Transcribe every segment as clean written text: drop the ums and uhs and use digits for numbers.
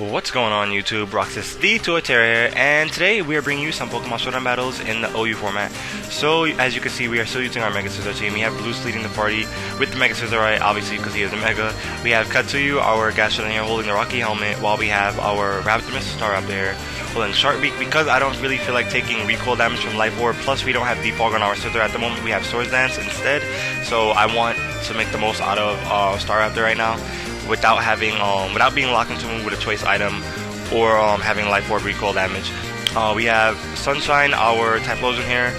What's going on YouTube? Roxas the Torterra here, and today we are bringing you some Pokemon Showdown battles in the OU format. So as you can see, we are still using our Mega Scizor team. We have Blues leading the party with the Mega Scizor, right? Obviously because he is a Mega. We have Katsuyu, our Gastrodon here, holding the Rocky Helmet, while we have our Raptor Star up there holding Shark Beak, because I don't really feel like taking recoil damage from Life Orb. Plus we don't have Defog on our Scizor at the moment. We have Swords Dance instead. So I want to make the most out of Star Raptor right now, without being locked into him with a choice item or having Life Orb recoil damage. We have Sunshine, our Typhlosion here,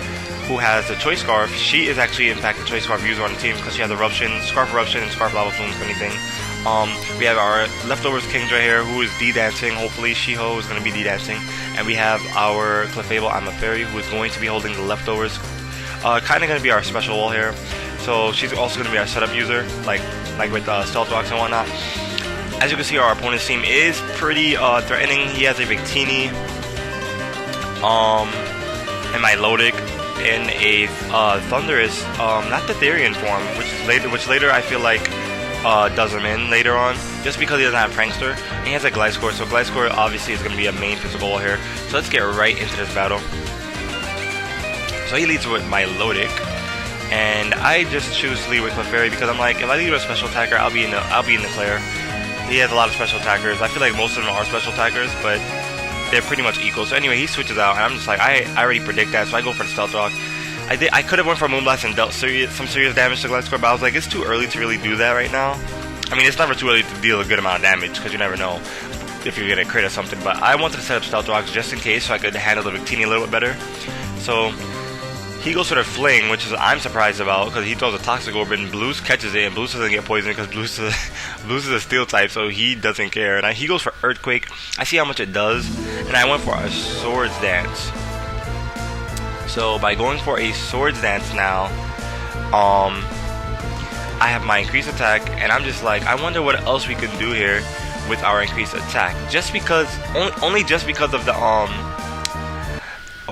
who has the Choice Scarf. She is actually in fact the Choice Scarf user on the team because she has Eruption, Scarf Eruption, and Scarf Lava Plume if anything. We have our Leftovers Kings right here, who is D-Dancing. Hopefully Shiho is going to be D-Dancing. And we have our Clefable, I'm a Fairy, who is going to be holding the Leftovers. Kind of going to be our special wall here. So she's also going to be our setup user, like with Stealth Rocks and whatnot. As you can see, our opponent's team is pretty threatening. He has a Victini, and Milotic, in a Thunderous, not the Therian form, which later I feel like does him in later on, just because he doesn't have Prankster. And he has a Gliscor, so Gliscor obviously is going to be a main physical wall here. So let's get right into this battle. So he leads with Milotic, and I just choose to lead with Clefairy because I'm like, if I lead with a special attacker, I'll be in the clear. He has a lot of special attackers. I feel like most of them are special attackers, but they're pretty much equal. So anyway, he switches out, and I'm just like, I already predict that, so I go for the Stealth Rock. I could have went for Moonblast and dealt some serious damage to Gliscor, but I was like, it's too early to really do that right now. I mean, it's never too early to deal a good amount of damage, because you never know if you're going to crit or something, but I wanted to set up Stealth Rocks just in case, so I could handle the Victini a little bit better. So he goes for the Fling, which is I'm surprised about, because he throws a Toxic Orb and Blues catches it, and Blues doesn't get poisoned because Blues is a Steel type, so he doesn't care. And he goes for Earthquake. I see how much it does, and I went for a Swords Dance. So by going for a Swords Dance now, I have my increased attack, and I'm just like, I wonder what else we can do here with our increased attack. Just because, only just because of the oh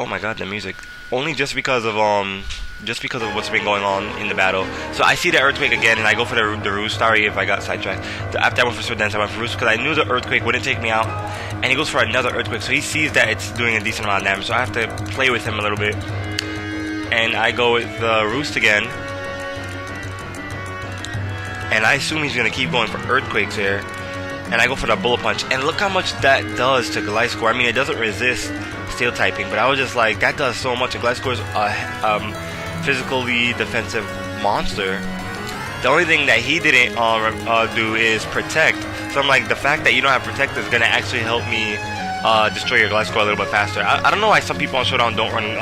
my god, the music. Only just because of what's been going on in the battle. So I see the Earthquake again, and I go for the Roost. Sorry if I got sidetracked. After I went for Sword Dance, I went for Roost because I knew the Earthquake wouldn't take me out. And he goes for another Earthquake, so he sees that it's doing a decent amount of damage. So I have to play with him a little bit. And I go with the Roost again. And I assume he's gonna keep going for Earthquakes here. And I go for the Bullet Punch. And look how much that does to Gliscor. I mean, it doesn't resist Steel typing, but I was just like, that does so much. Gliscor's a physically defensive monster. The only thing that he didn't do is Protect. So I'm like, the fact that you don't have Protect is gonna actually help me destroy your Gliscor a little bit faster. I don't know why some people on Showdown don't run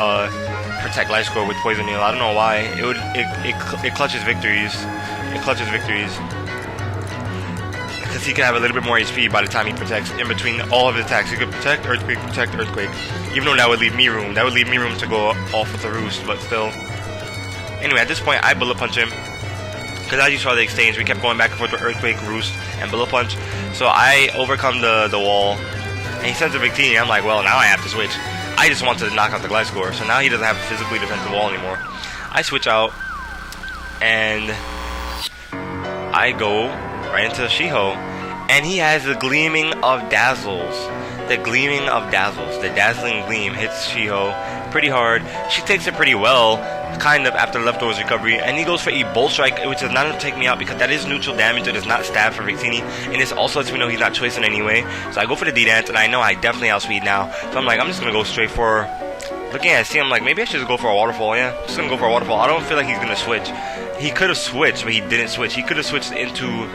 Protect Gliscor with Poison Needle. I don't know why. It clutches victories. It clutches victories. Because he can have a little bit more HP by the time he protects in between all of his attacks. He could protect, Earthquake, even though that would leave me room. That would leave me room to go off with the Roost, but still. Anyway, at this point, I Bullet Punch him. Because as you saw the exchange, we kept going back and forth with Earthquake, Roost, and Bullet Punch. So I overcome the wall, and he sends a Victini. I'm like, well, now I have to switch. I just wanted to knock out the Gliscor, so now he doesn't have a physically defensive wall anymore. I switch out, and I go right into Shiho, and he has the Gleaming of Dazzles. The Gleaming of Dazzles. The Dazzling Gleam hits Shiho pretty hard. She takes it pretty well, kind of after Leftovers recovery, and he goes for a Bolt Strike, which is not going to take me out because that is neutral damage. It is not stab for Victini, and this also lets me know he's not choicing anyway. So I go for the D-Dance, and I know I definitely outspeed now. So I'm like, I'm just going to go straight for... Looking at it, I'm like, maybe I should just go for a Waterfall, yeah? Just going to go for a Waterfall. I don't feel like he's going to switch. He could have switched, but he didn't switch. He could have switched into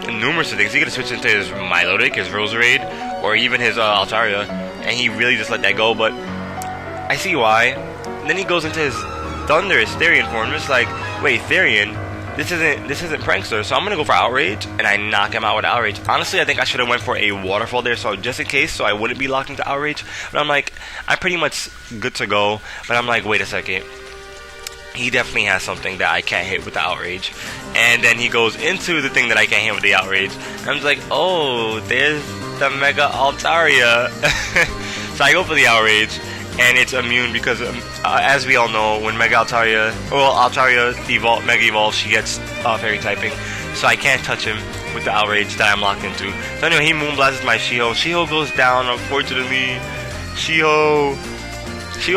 numerous things. He could have switched into his Milotic, his Roserade, or even his Altaria, and he really just let that go, but I see why. And then he goes into his Thunderous Therian form, just like, wait, Therian? This isn't Prankster, so I'm gonna go for Outrage, and I knock him out with Outrage. Honestly, I think I should have went for a Waterfall there, so just in case, so I wouldn't be locked into Outrage. But I'm like, I'm pretty much good to go, but I'm like, wait a second. He definitely has something that I can't hit with the Outrage. And then he goes into the thing that I can't hit with the Outrage. And I'm just like, oh, there's the Mega Altaria. So I go for the Outrage, and it's immune because, as we all know, when Mega Altaria, well, Altaria Mega Evolve, she gets Fairy typing. So I can't touch him with the outrage that I'm locked into. So anyway, he moonblasts my Shiho. Shiho goes down, unfortunately. Shiho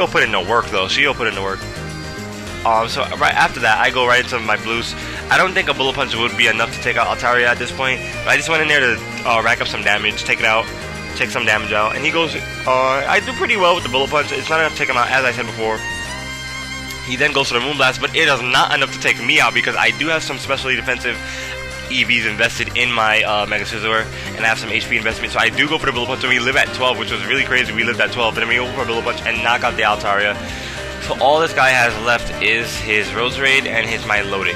put in the work though. Shiho put in the work. So right after that, I go right into my blues. I don't think a bullet punch would be enough to take out Altaria at this point, but I just went in there to rack up some damage, take some damage out, and he goes, I do pretty well with the bullet punch. It's not enough to take him out, as I said before. He then goes to the Moonblast, but it is not enough to take me out because I do have some specially defensive EVs invested in my Mega Scizor, and I have some HP investment, so I do go for the bullet punch, and we live at 12, which was really crazy. We lived at 12, and then we go for a bullet punch and knock out the Altaria. So all this guy has left is his Roserade and his Milotic.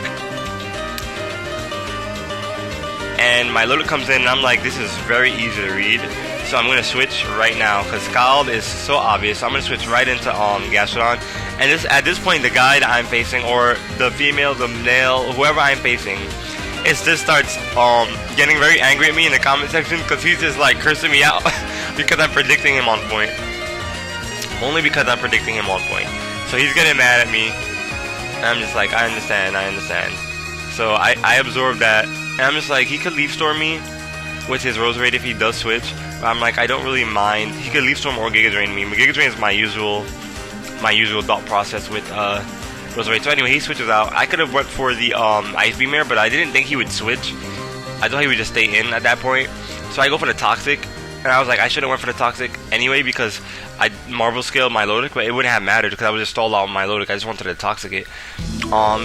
And Milotic comes in, and I'm like, this is very easy to read. So I'm going to switch right now, because Scald is so obvious. So I'm going to switch right into Gastrodon. And at this point, the guy that I'm facing, or the female, the male, whoever I'm facing, just starts getting very angry at me in the comment section, because he's just like cursing me out because I'm predicting him on point. Only because I'm predicting him on point. So he's getting mad at me, and I'm just like, I understand. So I absorb that, and I'm just like, he could Leaf Storm me with his Roserade if he does switch, but I'm like, I don't really mind. He could Leaf Storm or Giga Drain me. Giga Drain is my usual thought process with Roserade. So anyway, he switches out. I could have went for the Ice Beam Air, but I didn't think he would switch. I thought he would just stay in at that point. So I go for the Toxic, and I was like, I should have went for the Toxic anyway because I Marvel Scale Milotic, but it wouldn't have mattered because I was just stalled out on Milotic. I just wanted to Toxic it.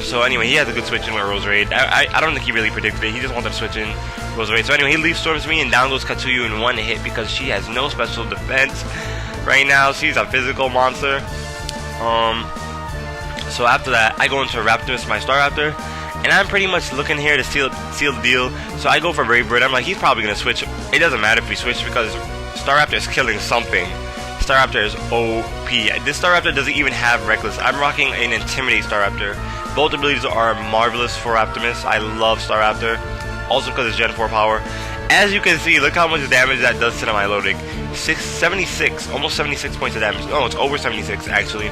So anyway, he has a good switch in with Roserade. I don't think he really predicted it. He just wanted to switch in Roserade. So anyway, he Leaf Storms me, and down goes Katuyu in one hit because she has no special defense right now. She's a physical monster. So after that, I go into Raptorus, my Staraptor, and I'm pretty much looking here to seal the deal. So I go for Brave Bird. I'm like, he's probably gonna switch. It doesn't matter if we switch because Staraptor is killing something. Staraptor is OP. This Staraptor doesn't even have Reckless. I'm rocking an Intimidate Staraptor. Both abilities are marvelous for Optimus. I love Staraptor. Also because it's Gen 4 power. As you can see, look how much damage that does to the Milotic. 76, almost 76 points of damage. Oh, it's over 76 actually.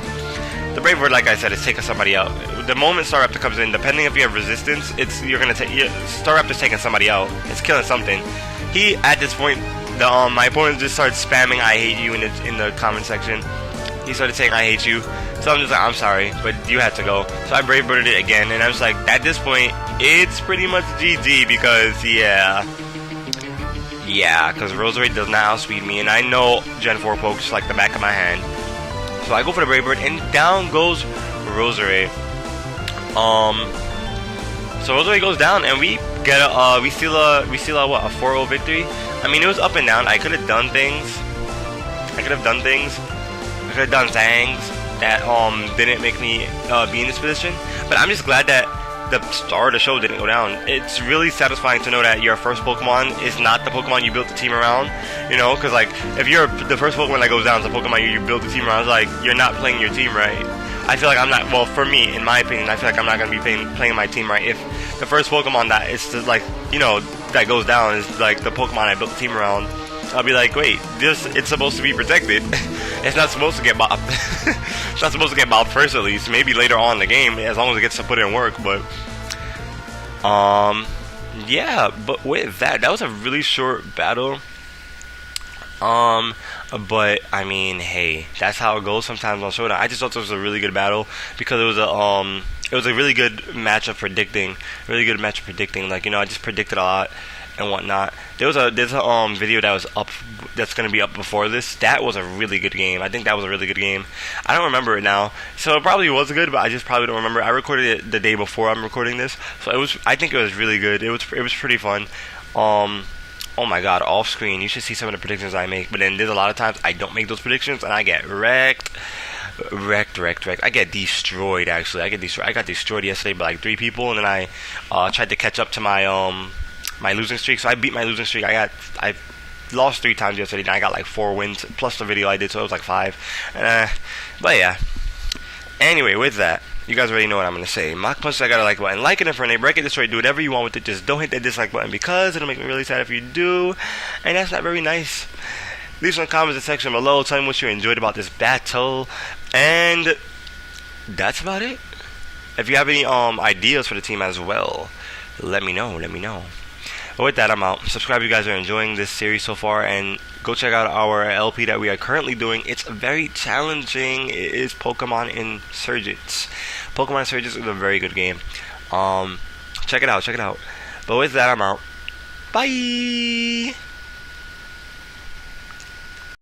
The Brave Bird, like I said, is taking somebody out. The moment Staraptor comes in, depending if you have resistance, Staraptor's taking somebody out. It's killing something. He, at this point, my opponent just started spamming "I hate you" in the comment section. He started saying "I hate you," so I'm just like, I'm sorry, but you had to go. So I Brave Birded it again, and I was like, at this point, it's pretty much GG because because Roserade does not outspeed me, and I know Gen 4 pokes like the back of my hand. So I go for the Brave Bird, and down goes Roserade. So Roserade goes down, and we get we steal a 4-0 victory. I mean, it was up and down. I could have done things. I could have done things that didn't make me be in this position. But I'm just glad that the star of the show didn't go down. It's really satisfying to know that your first Pokemon is not the Pokemon you built the team around. You know, because like if you're the first Pokemon that goes down is a Pokemon you built the team around, it's like you're not playing your team right. I feel like I'm not. Well, for me, in my opinion, I feel like I'm not gonna be playing my team right if the first Pokemon that is just like that goes down is like the Pokemon I built the team around. I'll be like, wait, it's supposed to be protected. It's not supposed to get bopped. It's not supposed to get bopped first, at least. Maybe later on in the game, as long as it gets to put in work. But yeah. But with that was a really short battle. But I mean, hey, that's how it goes sometimes on Showdown. I just thought this was a really good battle because it was a really good match of predicting. Like, I just predicted a lot and whatnot. There's a video that was up that's gonna be up before this. That was a really good game. I think that was a really good game. I don't remember it now, so it probably was good, but I just probably don't remember. I recorded it the day before I'm recording this, so I think it was really good. It was pretty fun. Oh my god, off screen, you should see some of the predictions I make, but then there's a lot of times I don't make those predictions and I get wrecked. I get destroyed, actually. I got destroyed yesterday by like 3 people, and then I tried to catch up to my my losing streak. So I beat my losing streak. I lost 3 times yesterday, and I got like 4 wins, plus the video I did, so it was like 5. But yeah. Anyway, with that, you guys already know what I'm going to say. Mach Punch, I got a like button. Like it, friend, break it, destroy it, do whatever you want with it. Just don't hit that dislike button because it'll make me really sad if you do. And that's not very nice. Leave some comments in the section below. Tell me what you enjoyed about this battle. And that's about it. If you have any ideas for the team as well, let me know. But with that, I'm out. Subscribe if you guys are enjoying this series so far, and go check out our LP that we are currently doing. It's very challenging. It is Pokemon Insurgents. Pokemon Insurgents is a very good game. Check it out. But with that, I'm out. Bye!